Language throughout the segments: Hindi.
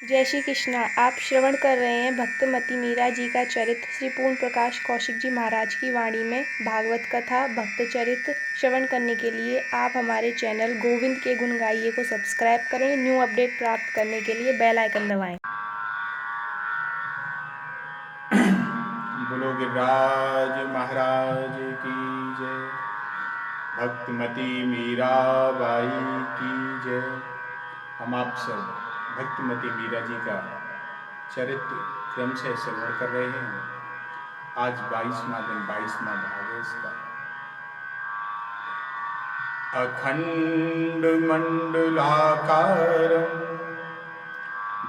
जय श्री कृष्णा। आप श्रवण कर रहे हैं भक्तमती मीरा जी का चरित्र श्री पूर्ण प्रकाश कौशिक जी महाराज की वाणी में भागवत कथा भक्त चरित्र श्रवण करने के लिए आप हमारे चैनल गोविंद के गुण गाइए को सब्सक्राइब करें। न्यू अपडेट प्राप्त करने के लिए बेल आइकन दबाएं। बोलो गिरिराज महाराज की जय। भक्तमती मीरा बाई की जय। हम आप सब भक्तमती मीरा जी का चरित्र क्रम से श्रवण कर रहे हैं। आज 22वां दिन 22वां भाग है इसका। अखंड मंडलाकारं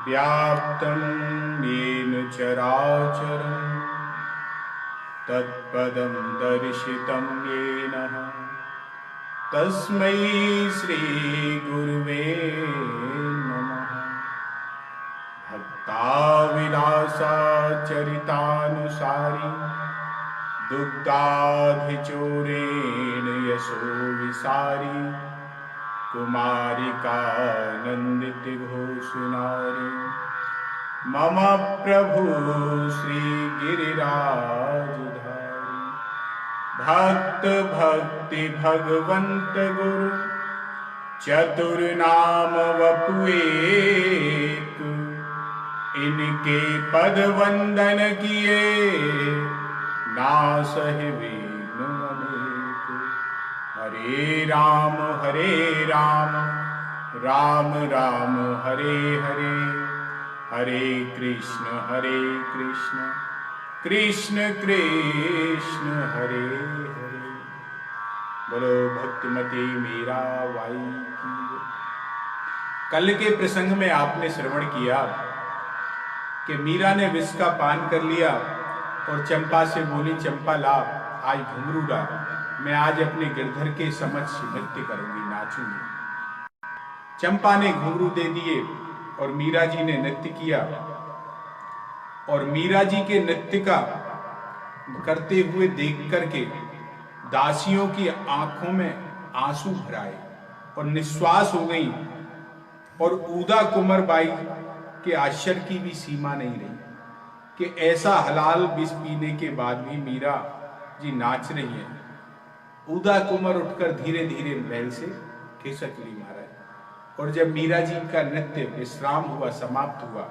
व्याप्तं येन चराचरं तत्पदं दर्शितं येन तस्मै श्री गुरुवे नमः। भक्ताविलासा चरितानुसारी दुग्धाधिचोरेण यशो विसारी कुमारिकानन्दित घोषुनारी मम प्रभु श्री गिरिराजधारी। भक्त भक्ति भगवंत गुरु चतुर्नाम वपु एक इनके पद वंदन किए नासहि विघ्न अनेक। हरे राम राम राम हरे हरे हरे कृष्ण कृष्ण कृष्ण हरे हरे। बोलो भक्तिमती मीरा बाई की। कल के प्रसंग में आपने श्रवण किया कि मीरा ने विष का पान कर लिया और चंपा से बोली, चंपा ला आज घुंघरू ला, मैं आज अपने गिरधर के समक्ष नृत्य करूंगी, नाचूंगी। चंपा ने घुंघरू दे दिए और मीरा जी ने नृत्य किया और मीरा जी के नृत्य का करते हुए देख करके दासियों की आंखों में आंसू भराए और निश्वास हो गई और ऊदा कुंवर बाई के आश्चर्य की भी सीमा नहीं रही कि ऐसा हलाल विष पीने के बाद भी मीरा जी नाच रही है। ऊदा कुंवर उठकर धीरे धीरे महल से खिसक ली महाराज। और जब मीरा जी का नृत्य विश्राम हुआ, समाप्त हुआ,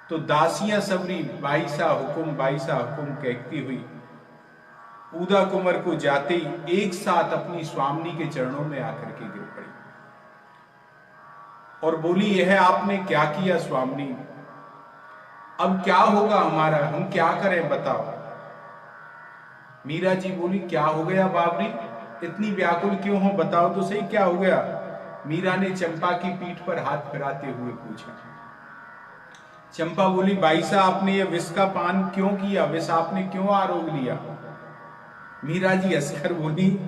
तो दासियां सबरी बाईसा हुकुम कहती हुई ऊदा कुंवर को जाते ही एक साथ अपनी स्वामिनी के चरणों में आकर के गिर पड़ी और बोली, यह आपने क्या किया स्वामिनी? अब क्या होगा हमारा, हम क्या करें बताओ। मीरा जी बोली, क्या हो गया बाबरी, इतनी व्याकुल क्यों हो, बताओ तो सही क्या हो गया। मीरा ने चंपा की पीठ पर हाथ फिराते हुए पूछा। चंपा बोली, बाईसा आपने ये विष का पान क्यों किया, विष आपने क्यों आरोग लिया? मीरा जी हंसकर बोली,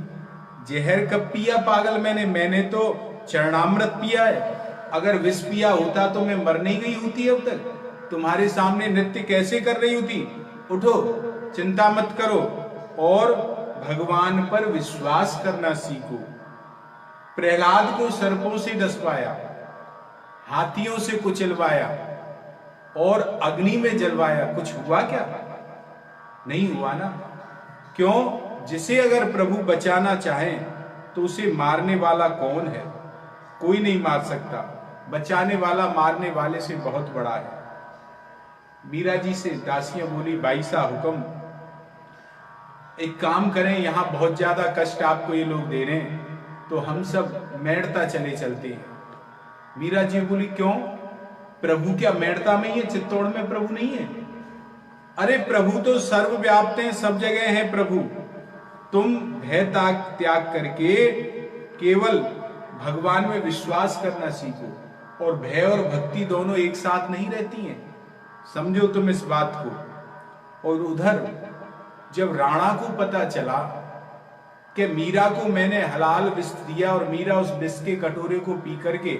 जहर कब पिया पागल मैंने तो चरणामृत पिया है। अगर विष पिया होता तो मैं मर नहीं गई होती अब तक, तुम्हारे सामने नृत्य कैसे कर रही होती। उठो, चिंता मत करो और भगवान पर विश्वास करना सीखो। प्रहलाद को सर्पों से डसवाया, हाथियों से कुचलवाया और अग्नि में जलवाया, कुछ हुआ क्या? नहीं हुआ ना। क्यों? जिसे अगर प्रभु बचाना चाहें तो उसे मारने वाला कौन है? कोई नहीं मार सकता। बचाने वाला मारने वाले से बहुत बड़ा है। मीरा जी से दासियां बोली, बाईसा हुक्म, एक काम करें, यहां बहुत ज्यादा कष्ट आपको ये लोग दे रहे हैं, तो हम सब मेड़ता चले चलते हैं। मीरा जी बोली, क्यों? प्रभु क्या मेड़ता में ही है, चित्तौड़ में प्रभु नहीं है? अरे प्रभु तो सर्वव्याप्त हैं, सब जगह हैं प्रभु। तुम भय त्याग करके केवल भगवान में विश्वास करना सीखो। और भय और भक्ति दोनों एक साथ नहीं रहती हैं, समझो तुम इस बात को। और उधर जब राणा को पता चला कि मीरा को मैंने हलाल विष दिया और मीरा उस विष के कटोरे को पी करके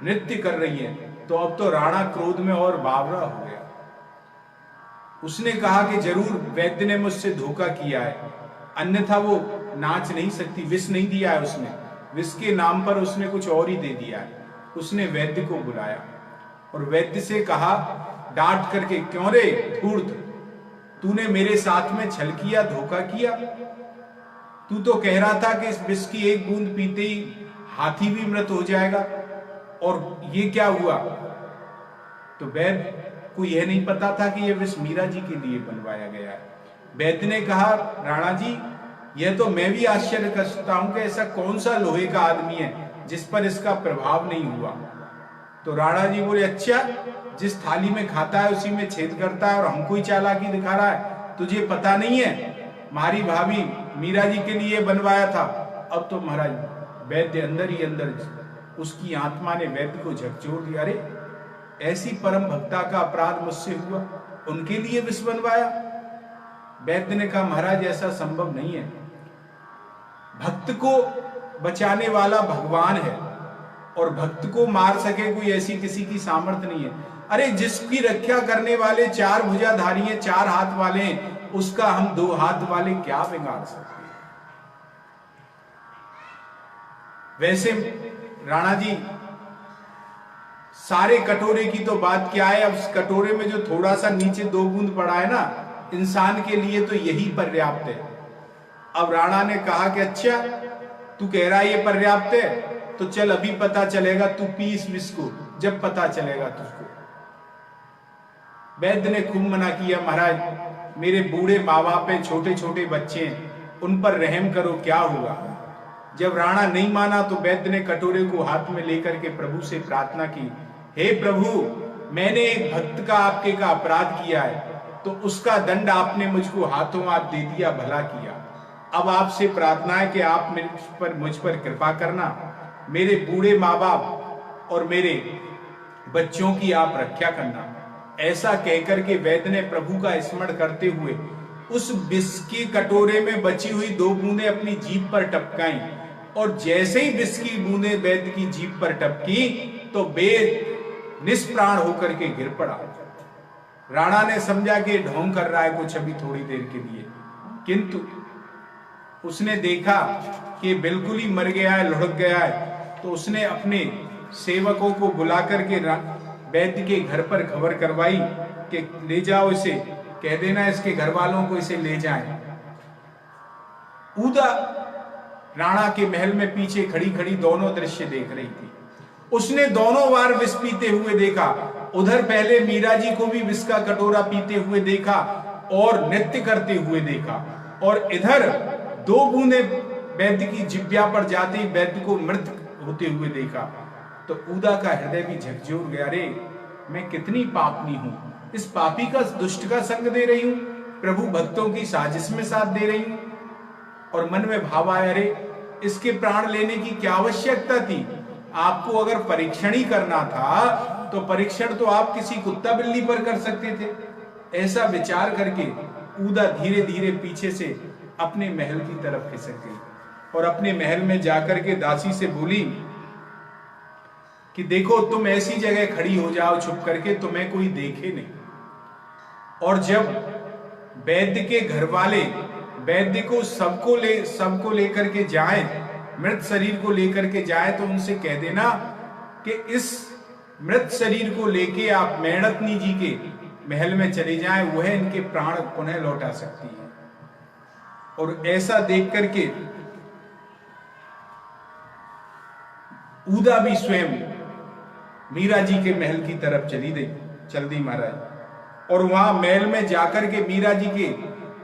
नृत्य कर रही है, तो अब तो राणा क्रोध में और बावरा हो गया। उसने कहा कि जरूर वैद्य ने मुझसे धोखा किया है, अन्यथा वो नाच नहीं सकती। विष नहीं दिया है उसने, विष के नाम पर उसने कुछ और ही दे दिया है। उसने वैद्य को बुलाया और वैद्य से कहा डांट करके, क्यों रे धूर्त, तूने मेरे साथ में छल किया, धोखा किया। तू तो कह रहा था कि इस विष की एक बूंद पीते ही हाथी भी मृत हो जाएगा, और ये क्या हुआ? तो वैद्य को यह नहीं पता था कि यह विष मीरा जी के लिए बनवाया गया है। वैद्य ने कहा, राणा जी, यह तो मैं भी आश्चर्य करता हूं कि ऐसा कौन सा लोहे का आदमी है जिस पर इसका प्रभाव नहीं हुआ। तो राणा जी बोले, अच्छा, जिस थाली में खाता है उसी में छेद करता है और हमको ही चालाकी दिखा रहा है, तुझे पता नहीं है हमारी भाभी मीरा जी के लिए बनवाया था। अब तो महाराज वैद्य अंदर ही अंदर, उसकी आत्मा ने वैद्य को झकझोर दिया, अरे ऐसी परम भक्ता का अपराध मुझसे हुआ, उनके लिए विष बनवाया। वैद्य ने कहा, महाराज ऐसा संभव नहीं है, भक्त को बचाने वाला भगवान है और भक्त को मार सके कोई ऐसी किसी की सामर्थ्य नहीं है। अरे जिसकी रक्षा करने वाले 4 भुजाधारी हैं, 4 हाथ वाले हैं, उसका हम 2 हाथ वाले क्या बिगाड़ सकते हैं? वैसे राणा जी, सारे कटोरे की तो बात क्या है, अब कटोरे में जो थोड़ा सा नीचे 2 बूंद पड़ा है ना, इंसान के लिए तो यही पर्याप्त है। अब राणा ने कहा कि अच्छा, तू कह रहा है ये पर्याप्त है, तो चल अभी पता चलेगा, तू पी इस विष को, जब पता चलेगा तुझको। वैद्य ने खूब मना किया, महाराज मेरे बूढ़े माँ बाप हैं, छोटे छोटे बच्चे हैं, उन पर रहम करो, क्या होगा। जब राणा नहीं माना तो वैद्य ने कटोरे को हाथ में लेकर के प्रभु से प्रार्थना की, हे प्रभु, मैंने एक भक्त का आपके का अपराध किया है, तो उसका दंड आपने मुझको हाथों हाथ दे दिया, भला किया। अब आपसे प्रार्थना है कि आप मुझ पर कृपा करना, मेरे बूढ़े माँ बाप और मेरे बच्चों की आप रक्षा करना। ऐसा कहकर के वैद्य ने प्रभु का स्मरण करते हुए उस विष के कटोरे में बची हुई 2 बूंदें अपनी जीभ पर टपकाई, और जैसे ही विष की बूंदें वैद्य की जीभ पर टपकी तो वैद्य निष्प्राण होकर के गिर पड़ा। राणा ने समझा कि ढोंग कर रहा है कुछ अभी थोड़ी देर के लिए, किंतु उसने देखा कि बिल्कुल ही मर गया है, लुढ़क गया है, तो उसने अपने सेवकों को बुला करके वैद्य के घर पर खबर करवाई कि ले जाओ इसे, कह देना इसके घर वालों को इसे ले जाएं। ऊदा राणा के महल में पीछे खड़ी खड़ी दोनों दृश्य देख रही थी। उसने दोनों बार विष पीते हुए देखा, उधर पहले मीरा जी को भी विष का कटोरा पीते हुए देखा और नृत्य करते हुए देखा, और इधर 2 बूंदे वैद्य की जिह्वा पर जाते ही वैद्य को मृत होते हुए देखा। तो ऊदा का हृदय भी झकझोर गया, रे मैं कितनी पापनी हूं, इस पापी का दुष्ट का संग दे रही हूं, प्रभु भक्तों की साजिश में साथ दे रही हूं। और मन में भाव आया, रे इसके प्राण लेने की क्या आवश्यकता थी, आपको अगर परीक्षण ही करना था तो परीक्षण तो आप किसी कुत्ता बिल्ली पर कर सकते थे। ऐसा विचार करके ऊदा धीरे धीरे पीछे से अपने महल की तरफ खिसक गई और अपने महल में जाकर के दासी से बोली कि देखो, तुम ऐसी जगह खड़ी हो जाओ छुप करके, तुम्हें कोई देखे नहीं। और जब वैद्य के घर वाले वैद्य को सबको लेकर के जाएं, मृत शरीर को लेकर के जाएं, तो उनसे कह देना कि इस मृत शरीर को लेके आप मेणतनी जी के महल में चले जाएं, वह इनके प्राण पुनः लौटा सकती है। और ऐसा देख करके ऊदा भी स्वयं मीरा जी के महल की तरफ चल दी महाराज, और वहां महल में जाकर के मीरा जी के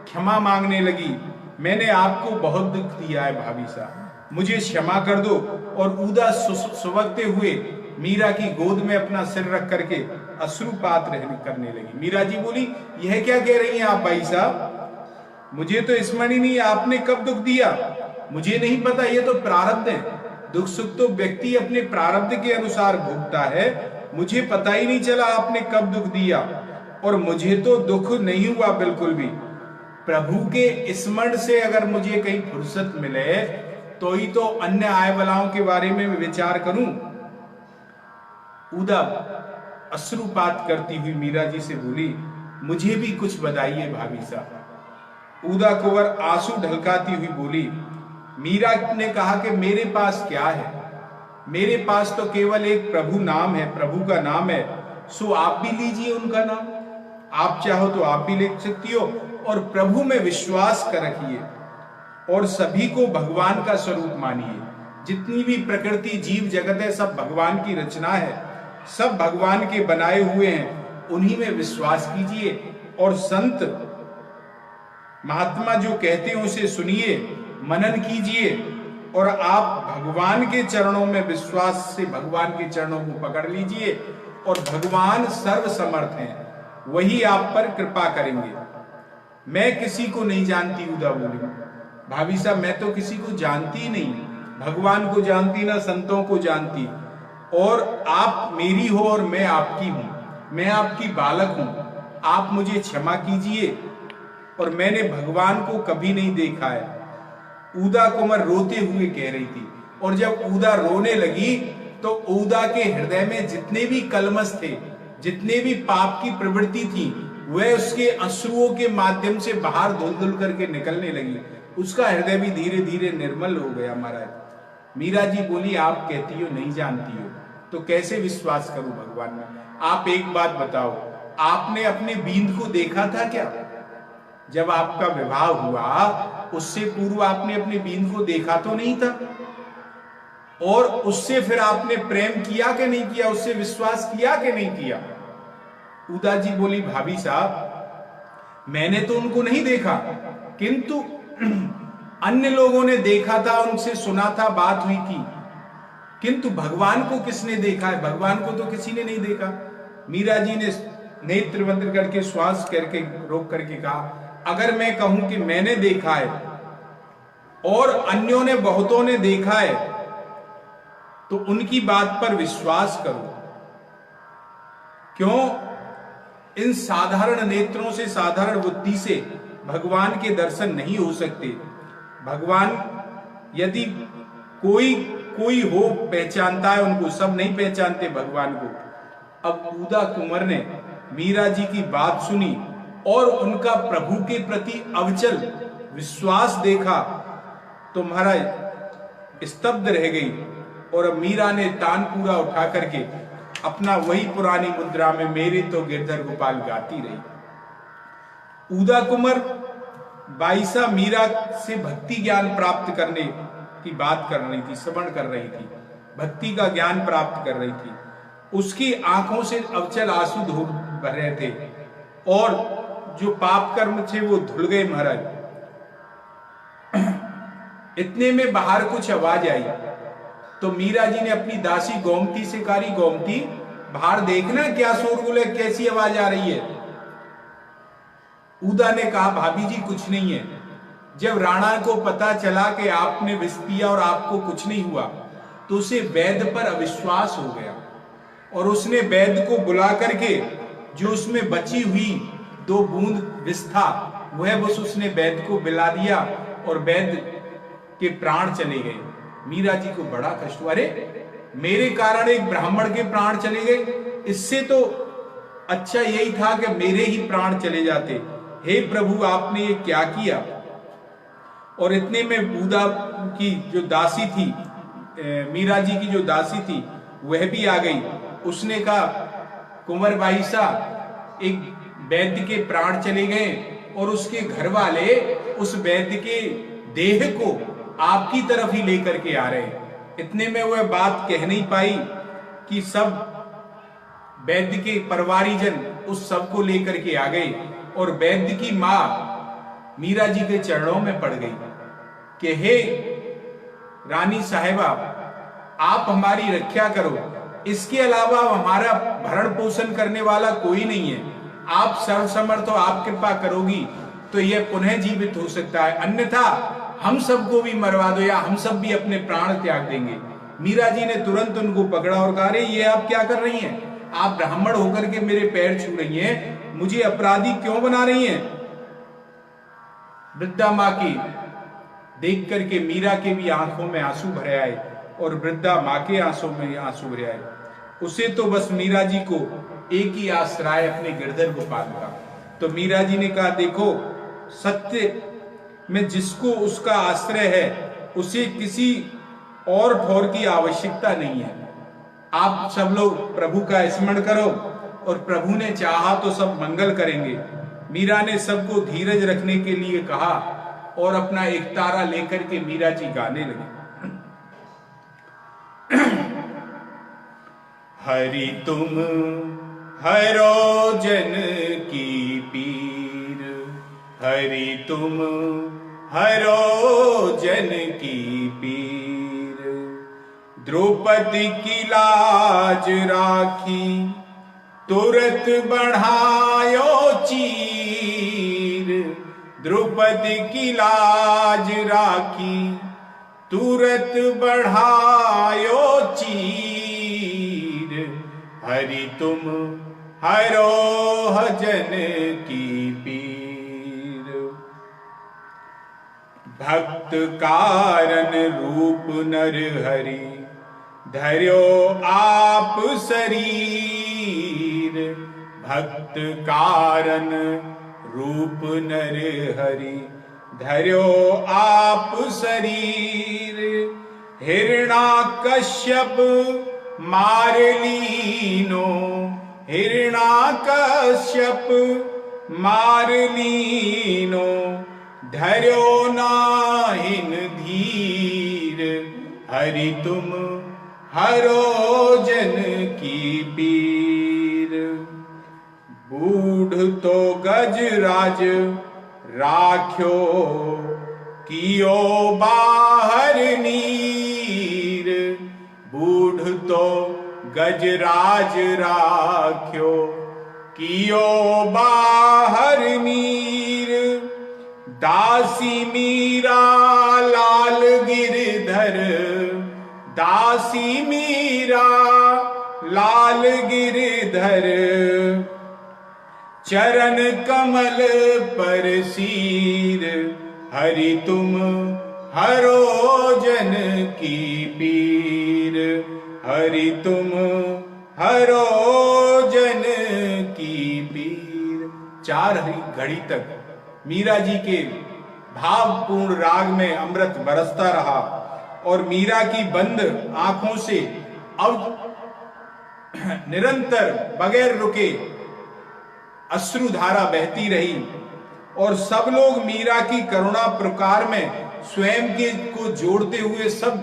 क्षमा मांगने लगी, मैंने आपको बहुत दुख दिया है भाभी साहब, मुझे क्षमा कर दो। और ऊदा सुबकते हुए मीरा की गोद में अपना सिर रख करके अश्रुपात करने लगी। मीरा जी बोली, यह क्या कह रही हैं आप भाई साहब, मुझे तो स्मरण ही नहीं आपने कब दुख दिया, मुझे नहीं पता, ये तो प्रारब्ध है, दुख सुख तो व्यक्ति अपने प्रारब्ध के अनुसार भोगता है, मुझे पता ही नहीं चला आपने कब दुख दिया, और मुझे तो दुख नहीं हुआ बिल्कुल भी। प्रभु के स्मरण से अगर मुझे कहीं फुर्सत मिले तो ही तो अन्य आय बलाओं के बारे में विचार करूं। ऊदा अश्रुपात करती हुई मीरा जी से बोली, मुझे भी कुछ बताइए भाभी साहब। ऊदा कुंवर आंसू ढलकाती हुई बोली, मीरा ने कहा कि मेरे पास क्या है, मेरे पास तो केवल एक प्रभु नाम है, प्रभु का नाम है, सो आप भी लीजिए उनका नाम, आप चाहो तो आप भी लिख सकती हो। और प्रभु में विश्वास कर रखिए और सभी को भगवान का स्वरूप मानिए। जितनी भी प्रकृति जीव जगत है सब भगवान की रचना है, सब भगवान के बनाए हुए हैं, उन्हीं में विश्वास कीजिए। और संत महात्मा जो कहते हैं उसे सुनिए, मनन कीजिए और आप भगवान के चरणों में विश्वास से भगवान के चरणों को पकड़ लीजिए। और भगवान सर्वसमर्थ हैं, वही आप पर कृपा करेंगे। मैं किसी को नहीं जानती, उदा बोली, भाभी साहब मैं तो किसी को जानती ही नहीं, भगवान को जानती ना संतों को जानती। और आप मेरी हो और मैं आपकी हूं, मैं आपकी बालक हूं, आप मुझे क्षमा कीजिए। और मैंने भगवान को कभी नहीं देखा है। ऊदा कुंवर रोते हुए कह रही थी। और जब ऊदा रोने लगी तो ऊदा के हृदय में जितने भी कलमश थे, जितने भी पाप की प्रवृत्ति थी, वह उसके अश्रुओं के माध्यम से बाहर धुल धुल करके निकलने लगी। उसका हृदय भी धीरे धीरे निर्मल हो गया। महाराज मीरा जी बोली, आप कहती हो नहीं जानती हो तो कैसे विश्वास करूं भगवान में? आप एक बात बताओ, आपने अपने बींद को देखा था क्या? जब आपका विवाह हुआ उससे पूर्व आपने अपने बींद को देखा तो नहीं था? और उससे फिर आपने प्रेम किया कि नहीं किया? उससे विश्वास किया कि नहीं किया? उदा जी बोली, भाभी साहब मैंने तो उनको नहीं देखा, किंतु अन्य लोगों ने देखा था, उनसे सुना था, बात हुई थी। किंतु भगवान को किसने देखा है? भगवान को तो किसी ने नहीं देखा। मीरा जी ने नेत्र बंद करके श्वास करके रोक करके कहा, अगर मैं कहूं कि मैंने देखा है और अन्यों ने बहुतों ने देखा है तो उनकी बात पर विश्वास करो। क्यों? इन साधारण नेत्रों से, साधारण बुद्धि से भगवान के दर्शन नहीं हो सकते। भगवान यदि कोई हो पहचानता है उनको, सब नहीं पहचानते भगवान को। अब ऊदा कुंवर ने मीरा जी की बात सुनी और उनका प्रभु के प्रति अविचल विश्वास देखा तो महाराज स्तब्ध रह गई। और अब मीरा ने तानपूरा उठा करके अपना वही पुरानी मुद्रा में मेरे तो गिरधर गोपाल गाती रही। ऊदा कुंवर बाईसा मीरा से भक्ति ज्ञान प्राप्त करने की बात कर रही थी, श्रवण कर रही थी, भक्ति का ज्ञान प्राप्त कर रही थी। उसकी आंखों से अवचल आंसू बह रहे थे और जो पाप कर्म थे वो धुल गए महाराज। इतने में बाहर कुछ आवाज आई तो मीरा जी ने अपनी दासी गोमती से कहा, गोमती बाहर देखना क्या शोरगुल है, कैसी आवाज आ रही है? ऊदा ने कहा, भाभी जी कुछ नहीं है। जब राणा को पता चला कि आपने विष पिया और आपको कुछ नहीं हुआ तो उसे वैद्य पर अविश्वास हो गया और उसने वैद्य को बुला करके जो उसमें बची हुई 2 बूंद विष था वह बस उसने वैद्य को पिला दिया और वैद्य के प्राण चले गए। मीरा जी को बड़ा कष्ट हुआ, अरे मेरे कारण एक ब्राह्मण के प्राण चले गए, इससे तो अच्छा यही था कि मेरे ही प्राण चले जाते। हे प्रभु आपने ये क्या किया? और इतने में बूदा की जो दासी थी, मीरा जी की जो दासी थी वह भी आ गई। उसने कहा, कुंवर बाईसा एक वैद्य के प्राण चले गए और उसके घर वाले उस वैद्य के देह को आपकी तरफ ही लेकर के आ रहे हैं। इतने में वह बात कह नहीं पाई कि सब वैद्य के परिवारीजन उस सब को लेकर के आ गए और वैद्य की मां मीरा जी के चरणों में पड़ गई कि हे रानी साहिबा आप हमारी रक्षा करो, इसके अलावा हमारा भरण पोषण करने वाला कोई नहीं है। आप सर्वसमर्थ हो, आप कृपा करोगी तो यह पुनः जीवित हो सकता है, अन्यथा हम सबको भी मरवा दो या हम सब भी अपने प्राण त्याग देंगे। मीरा जी ने तुरंत उनको पकड़ा और कहा, ये आप क्या कर रही हैं? आप ब्राह्मण होकर के मेरे पैर छू रही हैं, मुझे अपराधी क्यों बना रही हैं? वृद्धा मां की देख करके मीरा के भी आंखों में आंसू भरे आए और वृद्धा मां के आंसू में आंसू भरे आए। उसे तो बस मीरा जी को एक ही आश्रय अपने गिरधर गोपाल का। तो मीरा जी ने कहा, देखो सत्य में जिसको उसका आश्रय है उसे किसी और ठौर की आवश्यकता नहीं है। आप सब लोग प्रभु का स्मरण करो और प्रभु ने चाहा तो सब मंगल करेंगे। मीरा ने सबको धीरज रखने के लिए कहा और अपना एक तारा लेकर के मीरा जी गाने लगे। हरि तुम हरो जन की पीर, हरि तुम हरो जन की पीर। द्रौपदी की लाज राखी तुरत बढ़ायो चीर, द्रौपदी की लाज राखी तुरत बढ़ायो चीर। हरि तुम हरो जन की पीर। भक्त कारण रूप नर हरि धर्यो आप शरीर, भक्त कारण रूप नर हरि धर्यो आप शरीर। हिरणाकश्यप मार लीनो, हिरणाकश्यप मार लीनो, धर्यो नाहिन धीर। हरि तुम हरो जन की पीर। बूढ़ तो गजराज राख्यो कियो बाहर नीर, बूढ़ तो गजराज राख्यो कियो बाहर नीर। दासी मीरा लाल गिरधर, दासी मीरा लाल गिरधर, चरण कमल पर सीर। हरि तुम हरो जन की पीर, हरि तुम हरो जन की पीर। 4 घड़ी तक मीरा जी के भावपूर्ण राग में अमृत बरसता रहा और मीरा की बंद आंखों से अब निरंतर बगैर रुके अश्रुधारा बहती रही और सब लोग मीरा की करुणा प्रकार में स्वयं के को जोड़ते हुए सब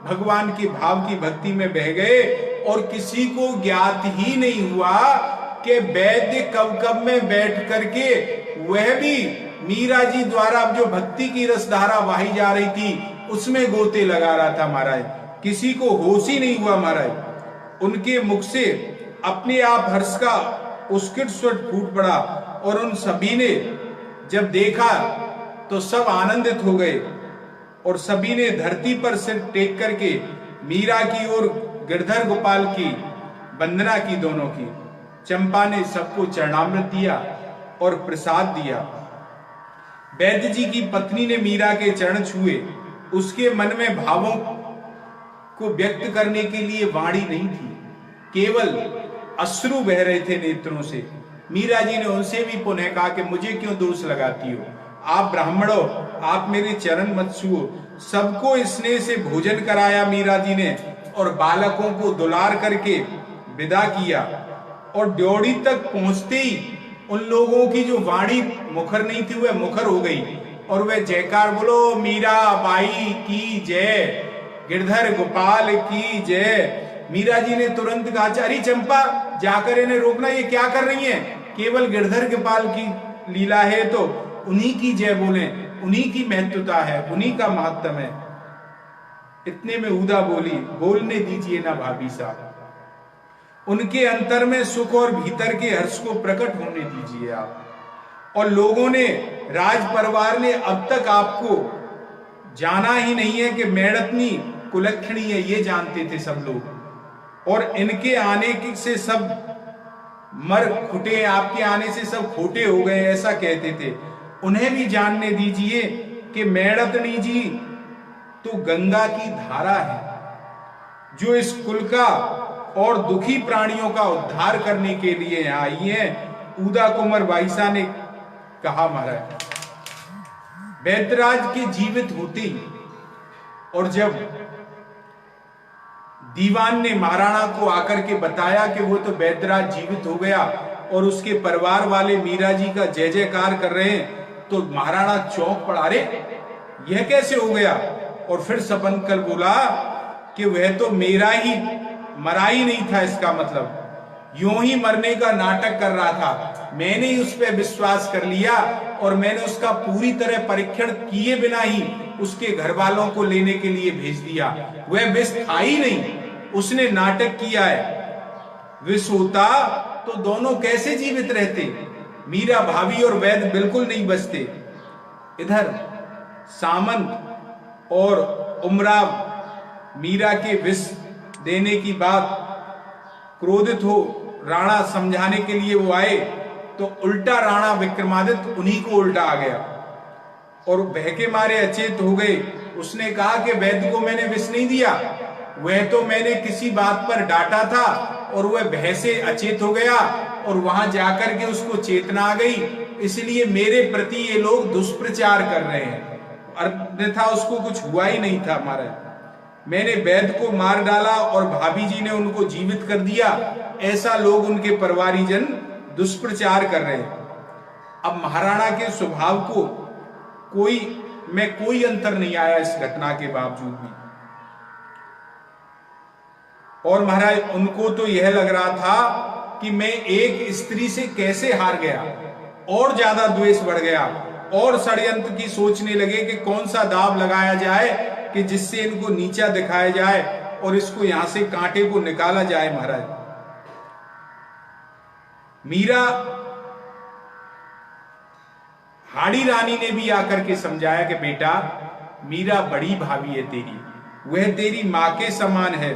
भगवान के भाव की भक्ति में बह गए और किसी को ज्ञात ही नहीं हुआ कि वैद्य कब में बैठ करके वह भी मीरा जी द्वारा जो भक्ति की रसधारा वाही जा रही थी उसमें गोते लगा रहा था। महाराज किसी को होश ही नहीं हुआ। महाराज उनके मुख से अपने आप हर्ष का उत्कट स्वर फूट पड़ा और उन सभी ने जब देखा तो सब आनंदित हो गए और सभी ने धरती पर सिर टेक करके मीरा की और गिरधर गोपाल की वंदना की। दोनों की चंपा ने सबको चरणामृत दिया और प्रसाद दिया। वैद्य जी की पत्नी ने मीरा के चरण छुए। उसके मन में भावों को व्यक्त करने के लिए वाणी नहीं थी, केवल अश्रु बह रहे थे नेत्रों से। मीरा जी ने उनसे भी पुनः कहा कि मुझे क्यों दोष लगाती हो, आप ब्राह्मणों, आप मेरे चरण मत छुओ। सबको स्नेह से भोजन कराया मीरा जी ने और बालकों को दुलार करके विदा किया और ड्योढ़ी तक पहुंचते ही उन लोगों की जो वाणी मुखर नहीं थी वह मुखर हो गई और वह जयकार बोलो मीरा बाई की जय, गिरधर गोपाल की जय। मीरा जी ने तुरंत कहा, अरे चंपा जाकर इन्हें रोकना, ये क्या कर रही हैं? केवल गिरधर गोपाल की लीला है तो उन्हीं की जय बोले, उन्हीं की महत्वता है, उन्हीं का महत्व है। इतने में उदा बोली, बोलने दीजिए ना भाभी साहब, उनके अंतर में सुख और भीतर के हर्ष को प्रकट होने दीजिए आप। और लोगों ने, राज परिवार ने अब तक आपको जाना ही नहीं है कि मेड़तनी कुलक्षणी है, ये जानते थे सब लोग। और इनके आने से सब मर खुटे, आपके आने से सब खोटे हो गए, ऐसा कहते थे। उन्हें भी जानने दीजिए कि मेड़तनी जी तो गंगा की धारा है जो इस कुल का और दुखी प्राणियों का उद्धार करने के लिए आई है। उदा कुंवर वाईसा ने कहा, महाराज वैद्यराज के जीवित होते ही और जब दीवान ने महाराणा को आकर के बताया कि वो तो बैद्यराज जीवित हो गया और उसके परिवार वाले मीरा जी का जय जयकार कर रहे हैं। तो महाराणा चौंक पड़ा, अरे यह कैसे हो गया? और फिर सपन कर बोला कि वह तो मेरा ही मरा ही नहीं था, इसका मतलब यूं ही मरने का नाटक कर रहा था। मैंने ही उस पर विश्वास कर लिया और मैंने उसका पूरी तरह परीक्षण किए बिना ही उसके घर वालों को लेने के लिए भेज दिया। वह विष था ही नहीं, उसने नाटक किया है। विष होता तो दोनों कैसे जीवित रहते? मीरा भाभी और वैद्य बिल्कुल नहीं बचते। इधर सामंत और उमराव मीरा के विष देने की बात क्रोधित हो राणा समझाने के लिए वो आए, तो उल्टा राणा विक्रमादित्य उन्हीं को उल्टा आ गया और बहके मारे अचेत हो गए। उसने कहा कि वैद्य को मैंने विष नहीं दिया, वह तो मैंने किसी बात पर डांटा था और वह भय से अचेत हो गया और वहां जाकर के उसको चेतना आ गई, इसलिए मेरे प्रति ये लोग दुष्प्रचार कर रहे हैं, अन्यथा उसको कुछ हुआ ही नहीं था। महाराज मैंने वैद्य को मार डाला और भाभी जी ने उनको जीवित कर दिया, ऐसा लोग उनके परिवारीजन दुष्प्रचार कर रहे हैं। अब महाराणा के स्वभाव को कोई अंतर नहीं आया इस घटना के बावजूद भी। और महाराज उनको तो यह लग रहा था कि मैं एक स्त्री से कैसे हार गया, और ज्यादा द्वेष बढ़ गया और षड्यंत्र की सोचने लगे कि कौन सा दाव लगाया जाए कि जिससे इनको नीचा दिखाया जाए और इसको यहां से कांटे को निकाला जाए। महाराज मीरा हाड़ी रानी ने भी आकर के समझाया कि बेटा मीरा बड़ी भाभी है तेरी, वह तेरी मां के समान है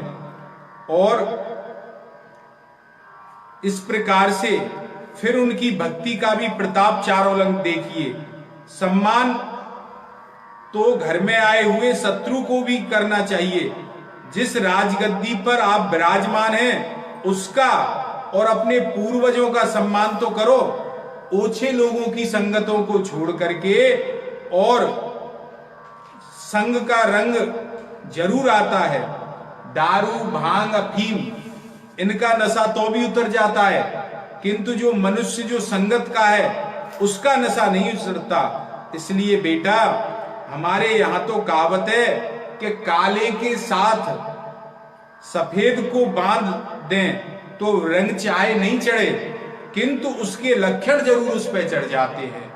और इस प्रकार से फिर उनकी भक्ति का भी प्रताप चारों रंग देखिए। सम्मान तो घर में आए हुए शत्रु को भी करना चाहिए। जिस राजगद्दी पर आप विराजमान हैं उसका और अपने पूर्वजों का सम्मान तो करो। ओछे लोगों की संगतों को छोड़ करके, और संग का रंग जरूर आता है, दारू भांग अफीम इनका नशा तो भी उतर जाता है, किंतु जो मनुष्य जो संगत का है उसका नशा नहीं उतरता। इसलिए बेटा हमारे यहां तो कहावत है कि काले के साथ सफेद को बांध दें तो रंग चाहे नहीं चढ़े, किंतु उसके लक्षण जरूर उस पर चढ़ जाते हैं।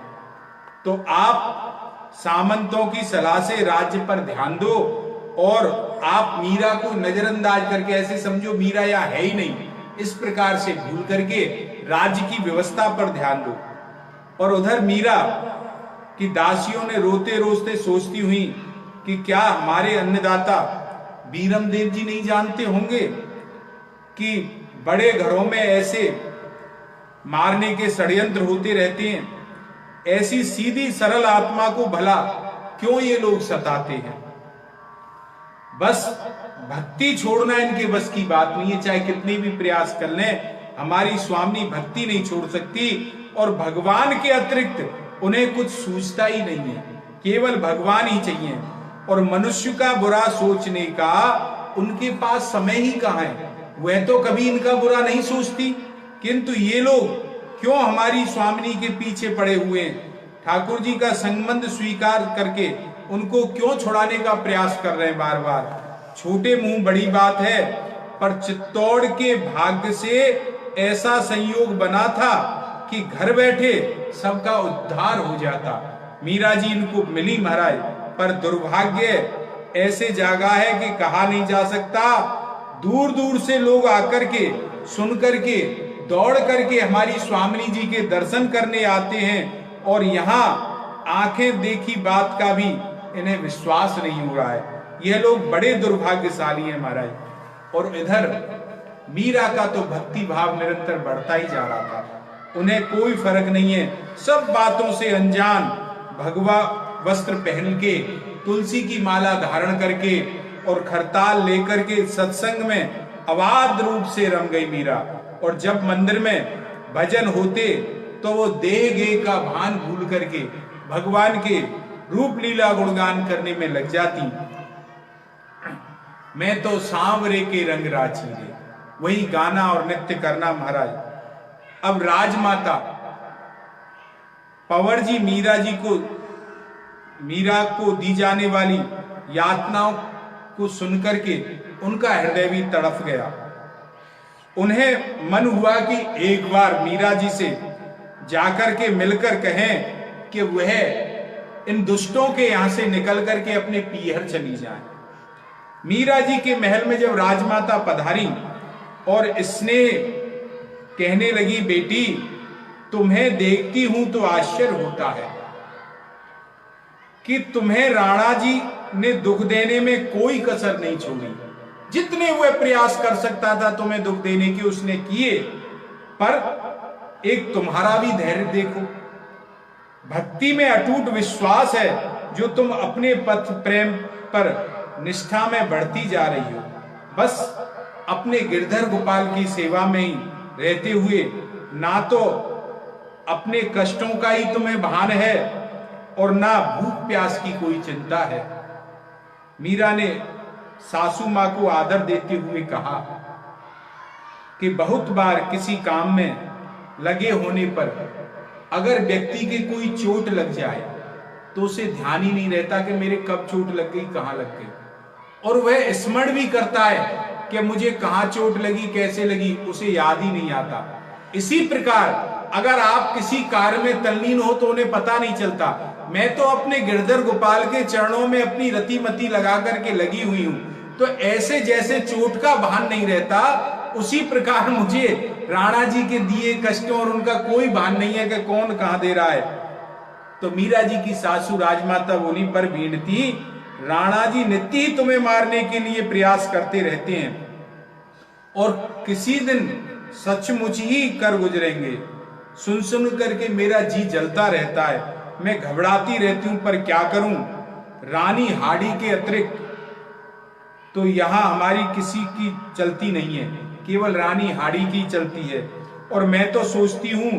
तो आप सामंतों की सलाह से राज्य पर ध्यान दो और आप मीरा को नजरअंदाज करके ऐसे समझो मीरा या है ही नहीं, इस प्रकार से भूल करके राज्य की व्यवस्था पर ध्यान दो। और उधर मीरा की दासियों ने रोते रोते सोचती हुई कि क्या हमारे अन्नदाता बीरमदेव जी नहीं जानते होंगे कि बड़े घरों में ऐसे मारने के षड्यंत्र होते रहते हैं, ऐसी सीधी सरल आत्मा को भला क्यों ये लोग सताते हैं। बस भक्ति छोड़ना इनके बस की बात नहीं है, चाहे कितने भी प्रयास कर लें, हमारी स्वामी भक्ति नहीं छोड़ सकती। और भगवान के अतिरिक्त उन्हें कुछ सूझता ही नहीं है, केवल भगवान ही चाहिए। और मनुष्य का बुरा सोचने का उनके पास समय ही कहां है, वह तो कभी इनका बुरा नहीं सोचती, किंतु ये लोग क्यों हमारी स्वामिनी के पीछे पड़े हुए हैं, ठाकुर जी का संबंध स्वीकार करके उनको क्यों छुड़ाने का प्रयास कर रहे हैं बार बार। छोटे मुंह बड़ी बात है, पर चित्तौड़ के भाग्य से ऐसा संयोग बना था कि घर बैठे सबका उद्धार हो जाता। मीरा जी इनको मिली महाराज, पर दुर्भाग्य ऐसे जागा है कि कहा नहीं जा सकता। दूर दूर से लोग आकर के सुन करके दौड़ करके हमारी स्वामिनी जी के दर्शन करने आते हैं और यहाँ आंखें देखी बात का भी इन्हें विश्वास नहीं हो रहा है। यह लोग बड़े दुर्भाग्यशाली हैं महाराज। और इधर मीरा का तो भक्ति भाव निरंतर बढ़ता ही जा रहा था, उन्हें कोई फर्क नहीं है, सब बातों से अनजान, भगवा वस्त्र पहन के, तुलसी की माला धारण करके और खरताल लेकर के सत्संग में अबाध रूप से रम गई मीरा। और जब मंदिर में भजन होते तो वो देह गेह का भान भूल करके भगवान के रूप लीला गुणगान करने में लग जाती। मैं तो सांवरे के रंग राची रे। वही गाना और नृत्य करना महाराज। अब राजमाता पंवर जी मीरा को दी जाने वाली यातनाओं को सुनकर के उनका हृदय भी तड़प गया। उन्हें मन हुआ कि एक बार मीरा जी से जाकर के मिलकर कहें कि वह इन दुष्टों के यहां से निकल करके अपने पीहर चली जाए। मीरा जी के महल में जब राजमाता पधारी और इसने कहने लगी, बेटी तुम्हें देखती हूं तो आश्चर्य होता है कि तुम्हें राणा जी ने दुख देने में कोई कसर नहीं छोड़ी। जितने हुए प्रयास कर सकता था तुम्हें दुख देने के उसने किए, पर एक तुम्हारा भी धैर्य देखो, भक्ति में अटूट विश्वास है जो तुम अपने पथ प्रेम पर निष्ठा में बढ़ती जा रही हो। बस अपने गिरधर गोपाल की सेवा में ही रहते हुए ना तो अपने कष्टों का ही तुम्हें भान है और ना भूख प्यास की कोई चिंता है। मीरा ने सासू मां को आदर देते हुए कहा कि बहुत बार किसी काम में लगे होने पर अगर व्यक्ति की कोई चोट लग जाए तो उसे ध्यान ही नहीं रहता कि मेरे कब चोट लग गई, कहां लग गई, और वह स्मरण भी करता है कि मुझे कहां चोट लगी, कैसे लगी, उसे याद ही नहीं आता। इसी प्रकार अगर आप किसी कार्य में तल्लीन हो तो उन्हें पता नहीं चलता। मैं तो अपने गिरधर गोपाल के चरणों में अपनी रतिमती लगा करके लगी हुई हूं, तो ऐसे जैसे चोट का भान नहीं रहता, उसी प्रकार मुझे राणा जी के दिए कष्टों और उनका कोई भान नहीं है कि कौन कहां दे रहा है। तो मीरा जी की सासू राजमाता बोली, पर बीनती राणा जी नित्य ही तुम्हें मारने के लिए प्रयास करते रहते हैं और किसी दिन सचमुच ही कर गुजरेंगे। सुन सुन करके मेरा जी जलता रहता है, मैं घबराती रहती हूं, पर क्या करूं। रानी हाड़ी के अतिरिक्त तो यहां हमारी किसी की चलती नहीं है, केवल रानी हाड़ी की चलती है, और मैं तो सोचती हूं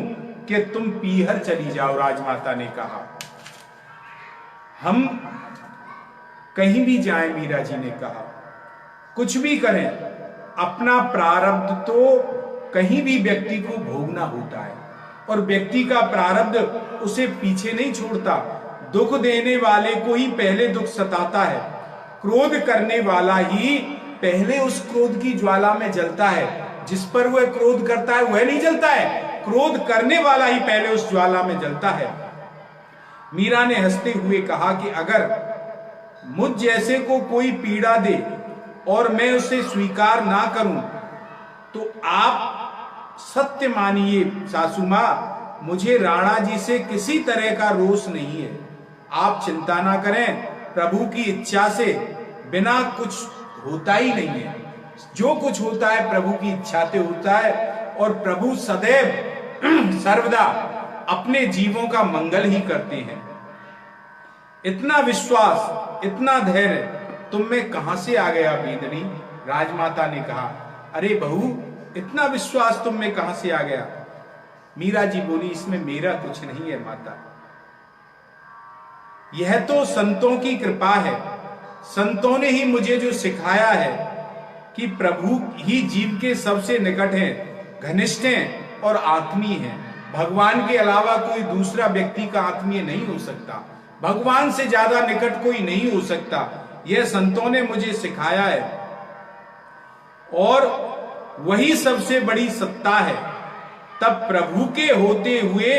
कि तुम पीहर चली जाओ। राजमाता ने कहा, हम कहीं भी जाएं, मीरा जी ने कहा, कुछ भी करें, अपना प्रारब्ध तो कहीं भी व्यक्ति को भोगना होता है और व्यक्ति का प्रारब्ध उसे पीछे नहीं छोड़ता। दुख देने वाले को ही पहले दुख सताता है, क्रोध करने वाला ही पहले उस क्रोध की ज्वाला में जलता है। जिस पर वह क्रोध करता है वह नहीं जलता है, क्रोध करने वाला ही पहले उस ज्वाला में जलता है। मीरा ने हंसते हुए कहा कि अगर मुझ जैसे को कोई पीड़ा दे और मैं उसे स्वीकार ना करूं तो आप सत्य मानिए सासू मां, मुझे राणा जी से किसी तरह का रोष नहीं है। आप चिंता ना करें, प्रभु की इच्छा से बिना कुछ होता ही नहीं है। जो कुछ होता है प्रभु की इच्छा से होता है, और प्रभु सदैव सर्वदा अपने जीवों का मंगल ही करते हैं। इतना विश्वास, इतना धैर्य तुम में कहां से आ गया बींदनी? राजमाता ने कहा, अरे बहू, इतना विश्वास तुम में कहां से आ गया? मीरा जी बोली, इसमें मेरा कुछ नहीं है माता, यह तो संतों की कृपा है। संतों ने ही मुझे जो सिखाया है कि प्रभु ही जीव के सबसे निकट हैं, घनिष्ठ हैं और आत्मीय हैं। भगवान के अलावा कोई दूसरा व्यक्ति का आत्मीय नहीं हो सकता, भगवान से ज्यादा निकट कोई नहीं हो सकता। यह संतों ने मुझे सिखाया है और वही सबसे बड़ी सत्ता है। तब प्रभु के होते हुए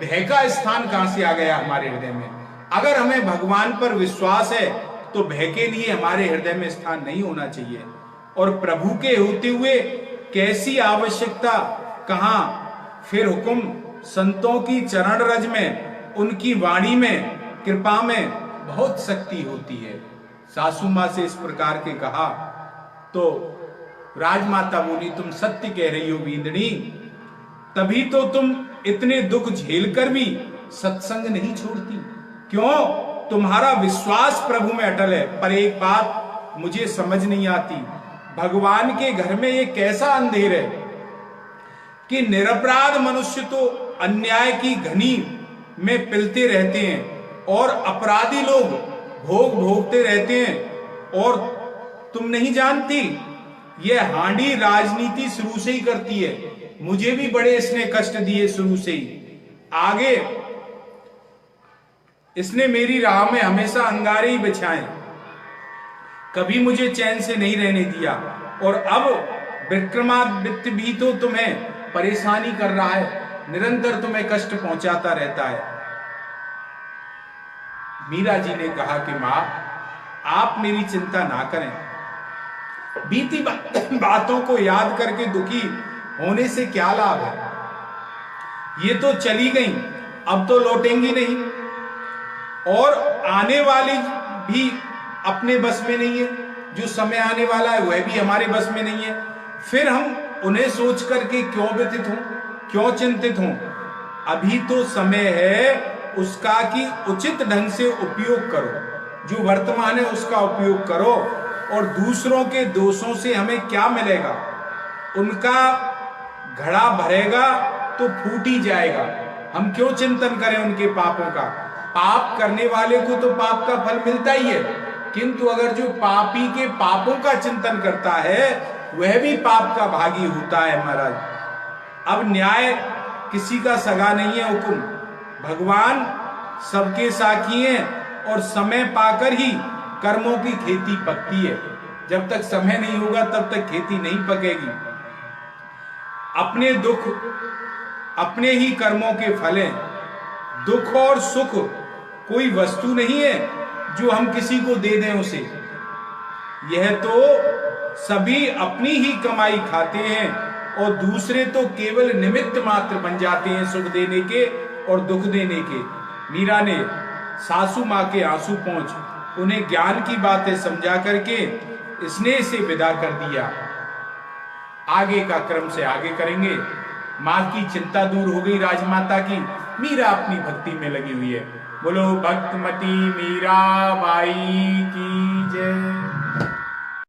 भय का स्थान कहां से आ गया हमारे हृदय में? अगर हमें भगवान पर विश्वास है तो भय के लिए हमारे हृदय में स्थान नहीं होना चाहिए। और प्रभु के होते हुए कैसी आवश्यकता, कहां? फिर हुक्म संतों की चरण रज में, उनकी वाणी में, कृपा में बहुत शक्ति होती है। सासू मां से इस प्रकार के कहा तो राजमाता बोली, तुम सत्य कह रही हो बींदनी, तभी तो तुम इतने दुख झेलकर भी सत्संग नहीं छोड़ती। क्यों? तुम्हारा विश्वास प्रभु में अटल है। पर एक बात मुझे समझ नहीं आती, भगवान के घर में ये कैसा अंधेर है कि निरपराध मनुष्य तो अन्याय की घनी में पिलते रहते हैं और अपराधी लोग भोग भोगते रहते हैं और तुम नहीं जानती, ये हांडी राजनीति शुरू से ही करती है, मुझे भी बड़े इसने कष्ट दिए शुरू से ही। आगे इसने मेरी राह में हमेशा अंगारे ही बिछाए, कभी मुझे चैन से नहीं रहने दिया, और अब विक्रमादित्य भी तो तुम्हें परेशानी कर रहा है, निरंतर तुम्हें कष्ट पहुंचाता रहता है। मीरा जी ने कहा कि मां, आप मेरी चिंता ना करें, बीती बातों को याद करके दुखी होने से क्या लाभ है, ये तो चली गई, अब तो लौटेंगी नहीं, और आने वाली भी अपने बस में नहीं है, जो समय आने वाला है वह भी हमारे बस में नहीं है, फिर हम उन्हें सोच करके क्यों व्यथित हों, क्यों चिंतित हों। अभी तो समय है उसका कि उचित ढंग से उपयोग करो, जो वर्तमान है उसका उपयोग करो, और दूसरों के दोषों से हमें क्या मिलेगा, उनका घड़ा भरेगा तो फूट ही जाएगा, हम क्यों चिंतन करें उनके पापों का। पाप करने वाले को तो पाप का फल मिलता ही है, किंतु अगर जो पापी के पापों का चिंतन करता है वह भी पाप का भागी होता है महाराज। अब न्याय किसी का सगा नहीं है, हुकुम भगवान सबके साखी हैं, और समय पाकर ही कर्मों की खेती पकती है, जब तक समय नहीं होगा तब तक खेती नहीं पकेगी। अपने दुख अपने ही कर्मों के फल हैं, दुख और सुख कोई वस्तु नहीं है जो हम किसी को दे दें उसे, यह तो सभी अपनी ही कमाई खाते हैं, और दूसरे तो केवल निमित्त मात्र बन जाते हैं सुख देने के और दुख देने के। मीरा ने सासू माँ के आंसू पहुंच उन्हें ज्ञान की बातें समझा करके स्नेह से विदा कर दिया। आगे का क्रम से आगे करेंगे। माँ की चिंता दूर हो गई राजमाता की, मीरा अपनी भक्ति में लगी हुई है। बोलो भक्तमती मीरा बाई की